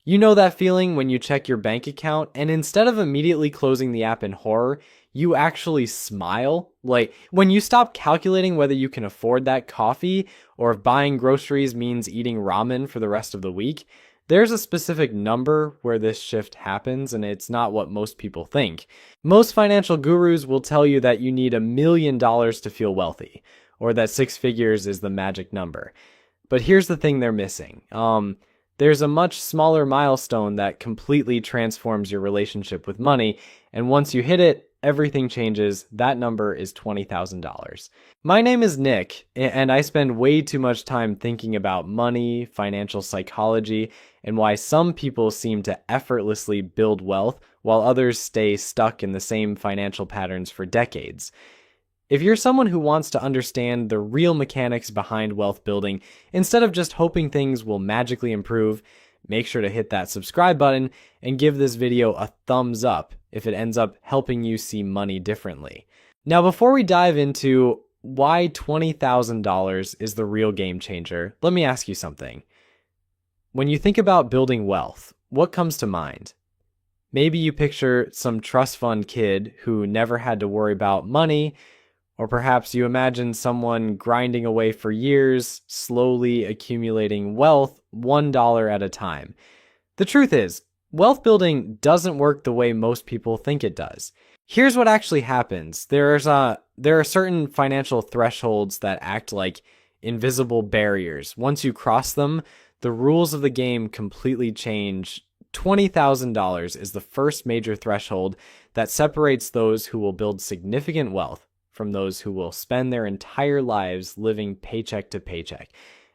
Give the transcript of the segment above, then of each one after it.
You know that feeling when you check your bank account and instead of immediately closing the app in horror, you actually smile? Like when you stop calculating whether you can afford that coffee or if buying groceries means eating ramen for the rest of the week. There's a specific number where this shift happens, and it's not what most people think. Most financial gurus will tell you that you need $1 million to feel wealthy, or that six figures is the magic number. But here's the thing they're missing. There's a much smaller milestone that completely transforms your relationship with money, and once you hit it, everything changes. That number is $20,000. My name is Nick, and I spend way too much time thinking about money, financial psychology, and why some people seem to effortlessly build wealth while others stay stuck in the same financial patterns for decades. If you're someone who wants to understand the real mechanics behind wealth building, instead of just hoping things will magically improve, make sure to hit that subscribe button and give this video a thumbs up if it ends up helping you see money differently. Now, before we dive into why $20,000 is the real game changer, let me ask you something. When you think about building wealth, what comes to mind? Maybe you picture some trust fund kid who never had to worry about money, or perhaps you imagine someone grinding away for years, slowly accumulating wealth $1 at a time. The truth is, wealth building doesn't work the way most people think it does. Here's what actually happens. There are certain financial thresholds that act like invisible barriers. Once you cross them, the rules of the game completely change. $20,000 is the first major threshold that separates those who will build significant wealth from those who will spend their entire lives living paycheck to paycheck.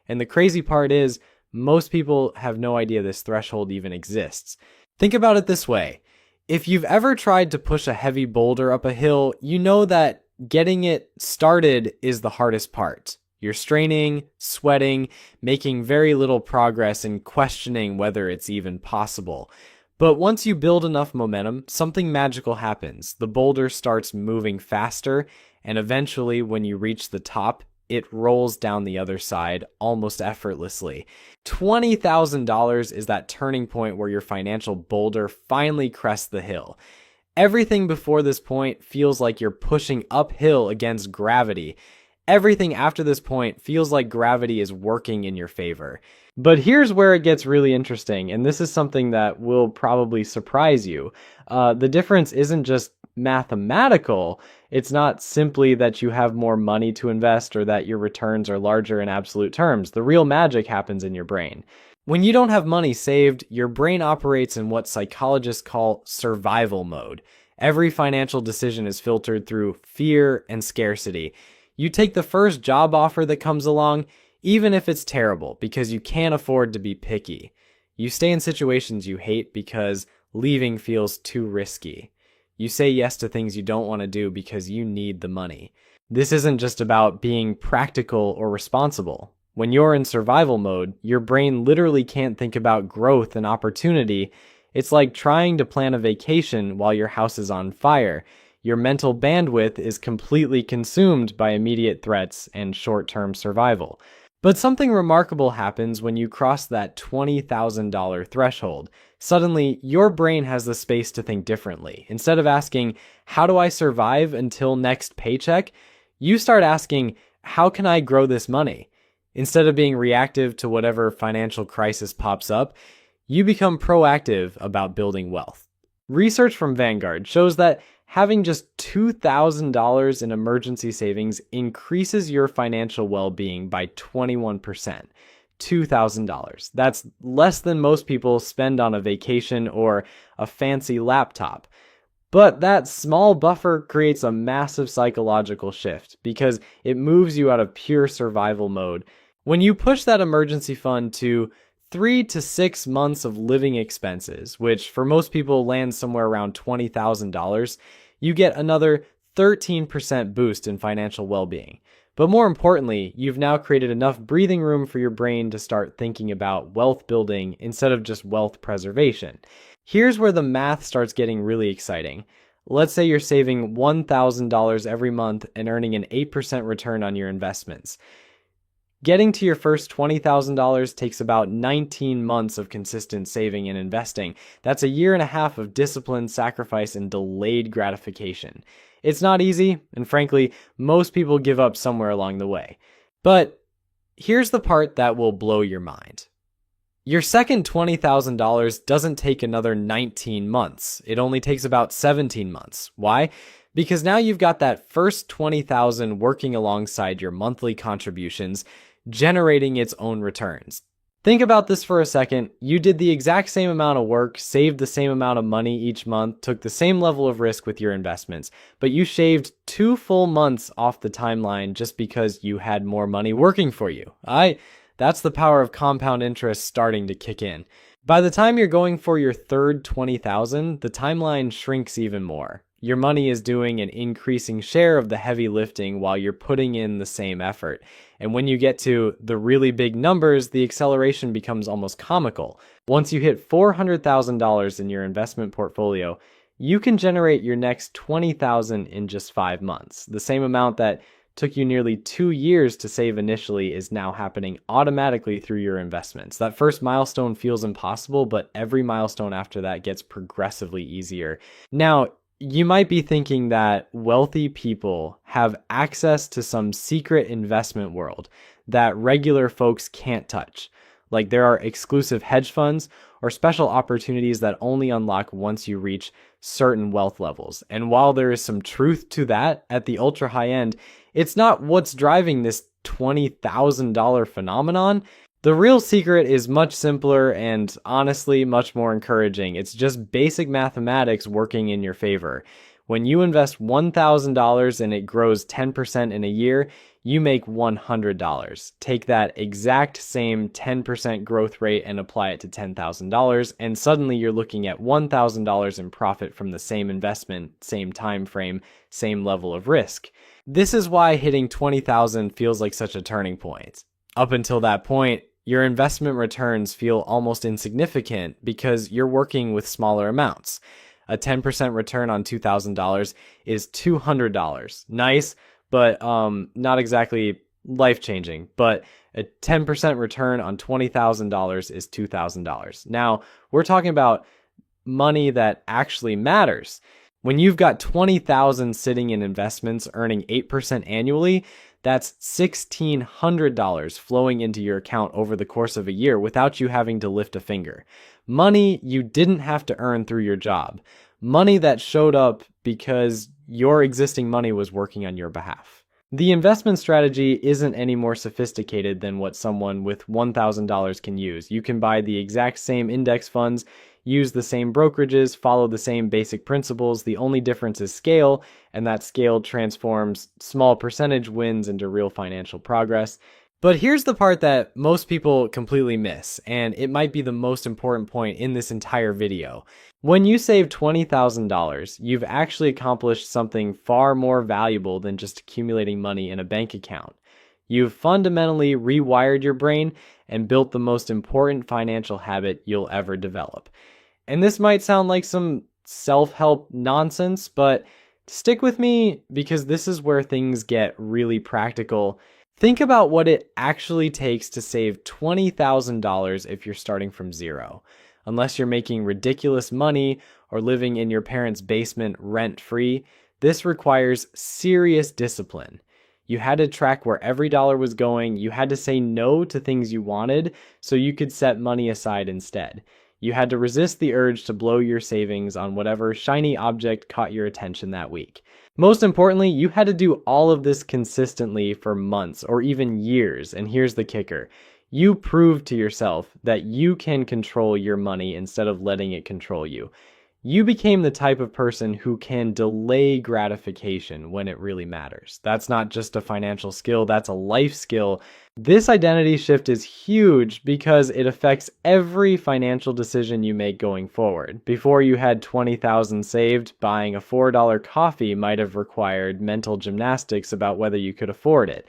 And the crazy part is, most people have no idea this threshold even exists. Think about it this way. If you've ever tried to push a heavy boulder up a hill, you know that getting it started is the hardest part. You're straining, sweating, making very little progress, and questioning whether it's even possible. But once you build enough momentum, something magical happens. The boulder starts moving faster, and eventually, when you reach the top, it rolls down the other side almost effortlessly. $20,000 is that turning point where your financial boulder finally crests the hill. Everything before this point feels like you're pushing uphill against gravity. Everything after this point feels like gravity is working in your favor. But here's where it gets really interesting, and this is something that will probably surprise you. The difference isn't just mathematical. It's not simply that you have more money to invest or that your returns are larger in absolute terms. The real magic happens in your brain. When you don't have money saved, your brain operates in what psychologists call survival mode. Every financial decision is filtered through fear and scarcity. You take the first job offer that comes along, even if it's terrible, because you can't afford to be picky. You stay in situations you hate because leaving feels too risky. You say yes to things you don't want to do because you need the money. This isn't just about being practical or responsible. When you're in survival mode, your brain literally can't think about growth and opportunity. It's like trying to plan a vacation while your house is on fire. Your mental bandwidth is completely consumed by immediate threats and short-term survival. But something remarkable happens when you cross that $20,000 threshold. Suddenly, your brain has the space to think differently. Instead of asking, how do I survive until next paycheck? You start asking, how can I grow this money? Instead of being reactive to whatever financial crisis pops up, you become proactive about building wealth. Research from Vanguard shows that having just $2,000 in emergency savings increases your financial well-being by 21%. $2,000. That's less than most people spend on a vacation or a fancy laptop. But that small buffer creates a massive psychological shift because it moves you out of pure survival mode. When you push that emergency fund to 3 to 6 months of living expenses, which for most people lands somewhere around $20,000, you get another 13% boost in financial well-being. But more importantly, you've now created enough breathing room for your brain to start thinking about wealth building instead of just wealth preservation. Here's where the math starts getting really exciting. Let's say you're saving $1,000 every month and earning an 8% return on your investments. Getting to your first $20,000 takes about 19 months of consistent saving and investing. That's a year and a half of discipline, sacrifice, and delayed gratification. It's not easy, and frankly, most people give up somewhere along the way. But here's the part that will blow your mind. Your second $20,000 doesn't take another 19 months. It only takes about 17 months. Why? Because now you've got that first $20,000 working alongside your monthly contributions, generating its own returns. Think about this for a second. You did the exact same amount of work, saved the same amount of money each month, took the same level of risk with your investments, but you shaved 2 full months off the timeline just because you had more money working for you. That's the power of compound interest starting to kick in. By the time you're going for your third 20,000, the timeline shrinks even more. Your money is doing an increasing share of the heavy lifting while you're putting in the same effort. And when you get to the really big numbers, the acceleration becomes almost comical. Once you hit $400,000 in your investment portfolio, you can generate your next $20,000 in just 5 months. The same amount that took you nearly 2 years to save initially is now happening automatically through your investments. That first milestone feels impossible, but every milestone after that gets progressively easier. Now, you might be thinking that wealthy people have access to some secret investment world that regular folks can't touch. Like there are exclusive hedge funds or special opportunities that only unlock once you reach certain wealth levels. And while there is some truth to that at the ultra high end, it's not what's driving this $20,000 phenomenon. The real secret is much simpler and honestly much more encouraging. It's just basic mathematics working in your favor. When you invest $1,000 and it grows 10% in a year, you make $100. Take that exact same 10% growth rate and apply it to $10,000, and suddenly you're looking at $1,000 in profit from the same investment, same time frame, same level of risk. This is why hitting 20,000 feels like such a turning point. Up until that point, your investment returns feel almost insignificant because you're working with smaller amounts. A 10% return on $2,000 is $200. Nice, but not exactly life-changing. But a 10% return on $20,000 is $2,000. Now, we're talking about money that actually matters. When you've got $20,000 sitting in investments earning 8% annually, that's $1,600 flowing into your account over the course of a year without you having to lift a finger. Money you didn't have to earn through your job. Money that showed up because your existing money was working on your behalf. The investment strategy isn't any more sophisticated than what someone with $1,000 can use. You can buy the exact same index funds, use the same brokerages, follow the same basic principles. The only difference is scale, and that scale transforms small percentage wins into real financial progress. But here's the part that most people completely miss, and it might be the most important point in this entire video. When you save $20,000, you've actually accomplished something far more valuable than just accumulating money in a bank account. You've fundamentally rewired your brain and built the most important financial habit you'll ever develop. And this might sound like some self-help nonsense, but stick with me because this is where things get really practical. Think about what it actually takes to save $20,000 if you're starting from zero. Unless you're making ridiculous money or living in your parents' basement rent-free, this requires serious discipline. You had to track where every dollar was going. You had to say no to things you wanted so you could set money aside instead. You had to resist the urge to blow your savings on whatever shiny object caught your attention that week. Most importantly, you had to do all of this consistently for months or even years. And here's the kicker. You proved to yourself that you can control your money instead of letting it control you. You became the type of person who can delay gratification when it really matters. That's not just a financial skill, that's a life skill. This identity shift is huge because it affects every financial decision you make going forward. Before you had $20,000 saved, buying a $4 coffee might have required mental gymnastics about whether you could afford it.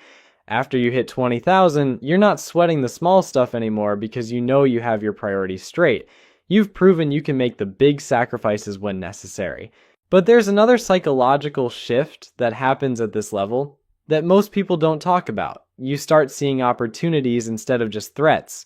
After you hit $20,000, you're not sweating the small stuff anymore because you know you have your priorities straight. You've proven you can make the big sacrifices when necessary. But there's another psychological shift that happens at this level. that most people don't talk about. You start seeing opportunities instead of just threats.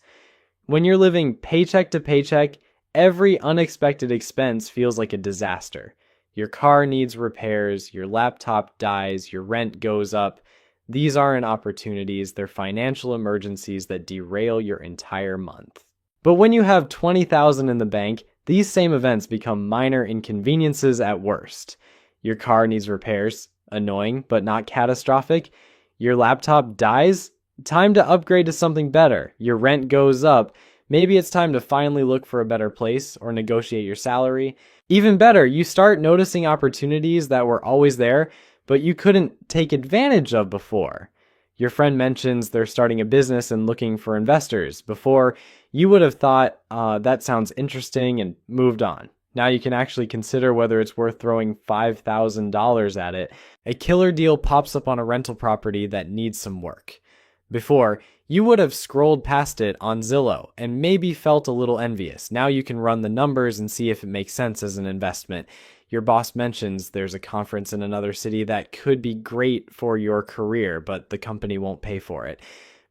When you're living paycheck to paycheck, every unexpected expense feels like a disaster. Your car needs repairs, your laptop dies, your rent goes up. These aren't opportunities, they're financial emergencies that derail your entire month. But when you have $20,000 in the bank, these same events become minor inconveniences at worst. Your car needs repairs, annoying but not catastrophic. Your laptop dies, time to upgrade to something better. Your rent goes up, maybe it's time to finally look for a better place or negotiate your salary. Even better, you start noticing opportunities that were always there, but you couldn't take advantage of before. Your friend mentions they're starting a business and looking for investors. Before, you would have thought, that sounds interesting, and moved on. Now you can actually consider whether it's worth throwing $5,000 at it. A killer deal pops up on a rental property that needs some work. Before, you would have scrolled past it on Zillow and maybe felt a little envious. Now you can run the numbers and see if it makes sense as an investment. Your boss mentions there's a conference in another city that could be great for your career, but the company won't pay for it.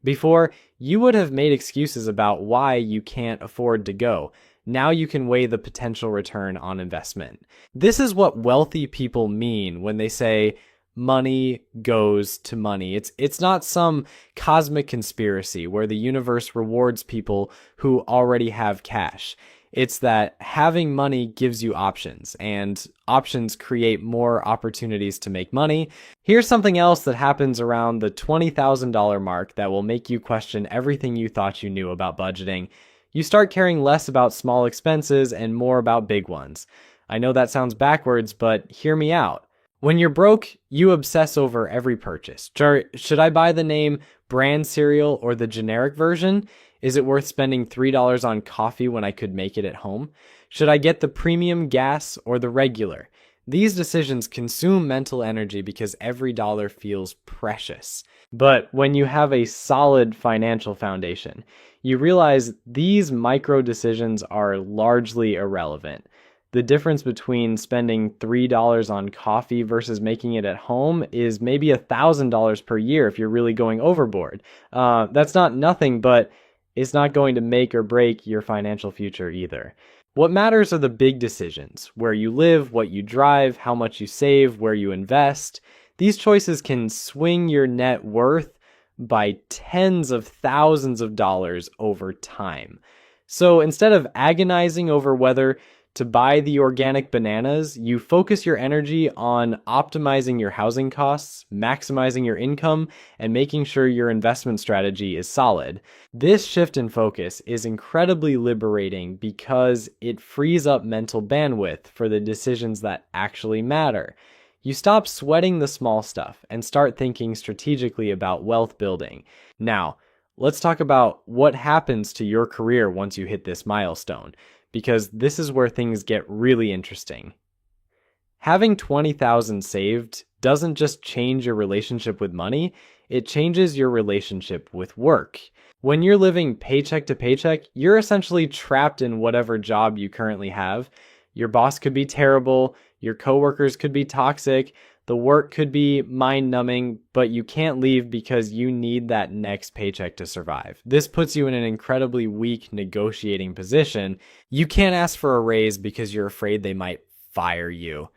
Before, you would have made excuses about why you can't afford to go. Now you can weigh the potential return on investment. This is what wealthy people mean when they say money goes to money. It's not some cosmic conspiracy where the universe rewards people who already have cash. It's that having money gives you options, and options create more opportunities to make money. Here's something else that happens around the $20,000 mark that will make you question everything you thought you knew about budgeting. You start caring less about small expenses and more about big ones. I know that sounds backwards, but hear me out. When you're broke, you obsess over every purchase. Should I buy the name brand cereal or the generic version? Is it worth spending $3 on coffee when I could make it at home? Should I get the premium gas or the regular? These decisions consume mental energy because every dollar feels precious. But when you have a solid financial foundation, you realize these micro decisions are largely irrelevant. The difference between spending $3 on coffee versus making it at home is maybe $1,000 per year if you're really going overboard. That's not nothing, but it's not going to make or break your financial future either. What matters are the big decisions: where you live, what you drive, how much you save, where you invest. These choices can swing your net worth by tens of thousands of dollars over time. So instead of agonizing over whether to buy the organic bananas, you focus your energy on optimizing your housing costs, maximizing your income, and making sure your investment strategy is solid. This shift in focus is incredibly liberating because it frees up mental bandwidth for the decisions that actually matter. You stop sweating the small stuff and start thinking strategically about wealth building. Now, let's talk about what happens to your career once you hit this milestone, because this is where things get really interesting. Having $20,000 saved doesn't just change your relationship with money, it changes your relationship with work. When you're living paycheck to paycheck, you're essentially trapped in whatever job you currently have. Your boss could be terrible, your coworkers could be toxic, the work could be mind-numbing, but you can't leave because you need that next paycheck to survive. This puts you in an incredibly weak negotiating position. You can't ask for a raise because you're afraid they might fire you.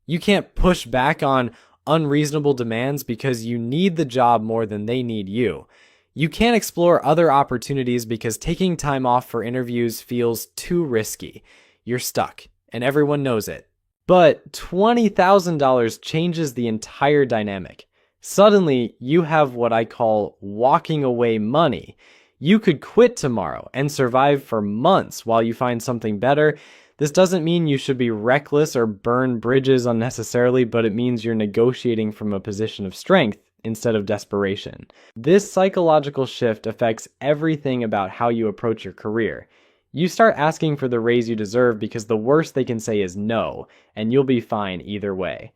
You can't push back on unreasonable demands because you need the job more than they need you. You can't explore other opportunities because taking time off for interviews feels too risky. You're stuck, and everyone knows it. But $20,000 changes the entire dynamic. Suddenly, you have what I call walking away money. You could quit tomorrow and survive for months while you find something better. This doesn't mean you should be reckless or burn bridges unnecessarily, but it means you're negotiating from a position of strength instead of desperation. This psychological shift affects everything about how you approach your career. You start asking for the raise you deserve because the worst they can say is no, and you'll be fine either way.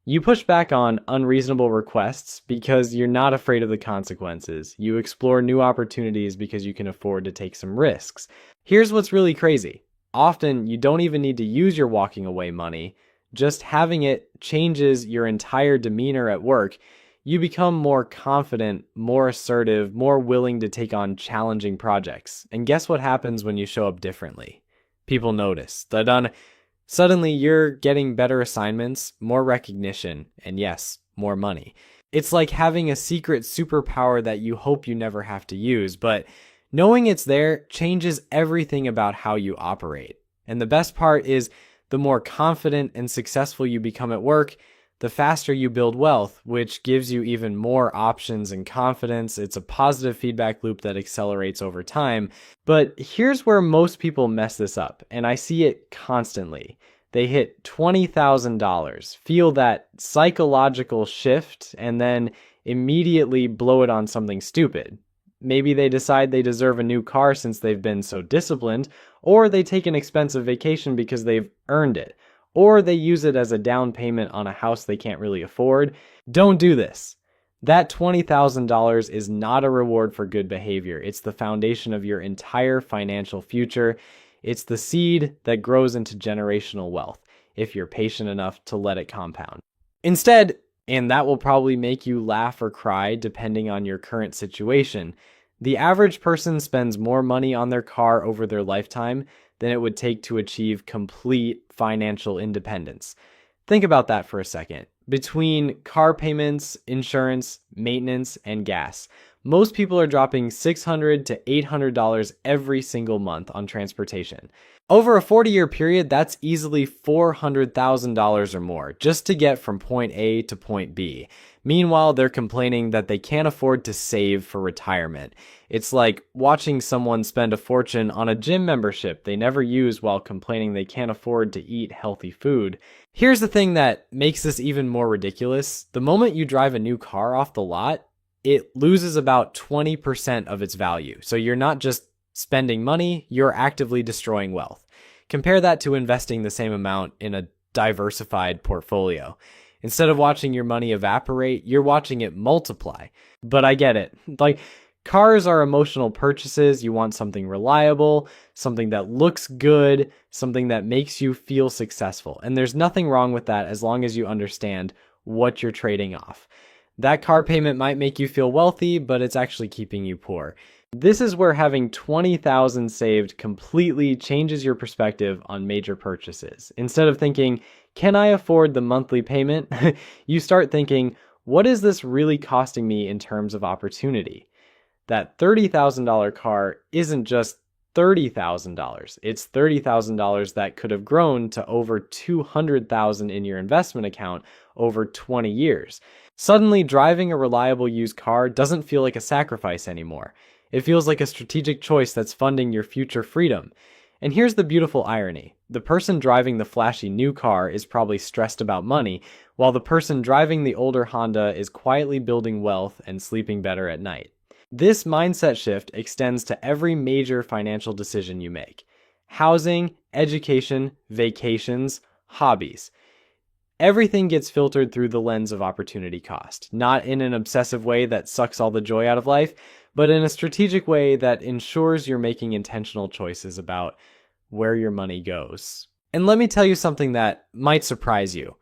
You push back on unreasonable requests because you're not afraid of the consequences. You explore new opportunities because you can afford to take some risks. Here's what's really crazy. Often, you don't even need to use your walking away money. Just having it changes your entire demeanor at work. you become more confident, more assertive, more willing to take on challenging projects. And guess what happens when you show up differently? People notice. Suddenly you're getting better assignments, more recognition, and yes, more money. It's like having a secret superpower that you hope you never have to use, but knowing it's there changes everything about how you operate. And the best part is, the more confident and successful you become at work, the faster you build wealth, which gives you even more options and confidence. It's a positive feedback loop that accelerates over time. But here's where most people mess this up, and I see it constantly. They hit $20,000, feel that psychological shift, and then immediately blow it on something stupid. Maybe they decide they deserve a new car since they've been so disciplined, or they take an expensive vacation because they've earned it, or they use it as a down payment on a house they can't really afford. Don't do this. That $20,000 is not a reward for good behavior. It's the foundation of your entire financial future. It's the seed that grows into generational wealth if you're patient enough to let it compound. Instead, and that will probably make you laugh or cry depending on your current situation, the average person spends more money on their car over their lifetime than it would take to achieve complete financial independence. Think about that for a second. Between car payments, insurance, maintenance, and gas, most people are dropping $600 to $800 every single month on transportation. Over a 40-year period, that's easily $400,000 or more just to get from point A to point B. Meanwhile, they're complaining that they can't afford to save for retirement. It's like watching someone spend a fortune on a gym membership they never use while complaining they can't afford to eat healthy food. Here's the thing that makes this even more ridiculous. The moment you drive a new car off the lot, it loses about 20% of its value. So you're not just spending money, you're actively destroying wealth. Compare that to investing the same amount in a diversified portfolio. Instead of watching your money evaporate, you're watching it multiply. But I get it. Like, cars are emotional purchases. You want something reliable, something that looks good, something that makes you feel successful. And there's nothing wrong with that as long as you understand what you're trading off. That car payment might make you feel wealthy, but it's actually keeping you poor. This is where having $20,000 saved completely changes your perspective on major purchases. Instead of thinking, can I afford the monthly payment? You start thinking, what is this really costing me in terms of opportunity? That $30,000 car isn't just $30,000. It's $30,000 that could have grown to over $200,000 in your investment account over 20 years. Suddenly, driving a reliable used car doesn't feel like a sacrifice anymore. It feels like a strategic choice that's funding your future freedom. And here's the beautiful irony. The person driving the flashy new car is probably stressed about money, while the person driving the older Honda is quietly building wealth and sleeping better at night. This mindset shift extends to every major financial decision you make. Housing, education, vacations, hobbies. Everything gets filtered through the lens of opportunity cost, not in an obsessive way that sucks all the joy out of life, but in a strategic way that ensures you're making intentional choices about where your money goes. And let me tell you something that might surprise you.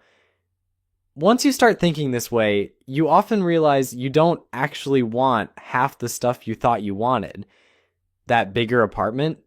Once you start thinking this way, you often realize you don't actually want half the stuff you thought you wanted. That bigger apartment?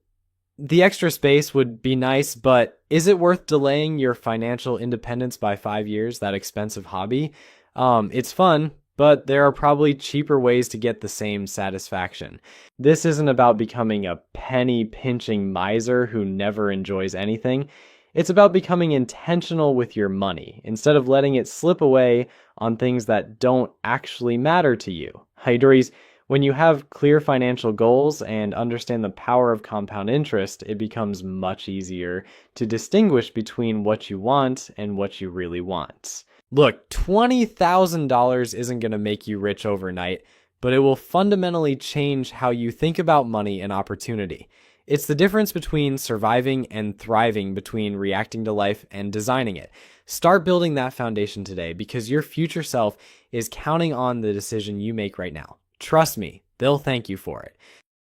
The extra space would be nice, but is it worth delaying your financial independence by 5 years, that expensive hobby? It's fun, but there are probably cheaper ways to get the same satisfaction. This isn't about becoming a penny-pinching miser who never enjoys anything. It's about becoming intentional with your money, instead of letting it slip away on things that don't actually matter to you. Idris, when you have clear financial goals and understand the power of compound interest, it becomes much easier to distinguish between what you want and what you really want. Look, $20,000 isn't going to make you rich overnight, but it will fundamentally change how you think about money and opportunity. It's the difference between surviving and thriving, between reacting to life and designing it. Start building that foundation today because your future self is counting on the decision you make right now. Trust me, they'll thank you for it.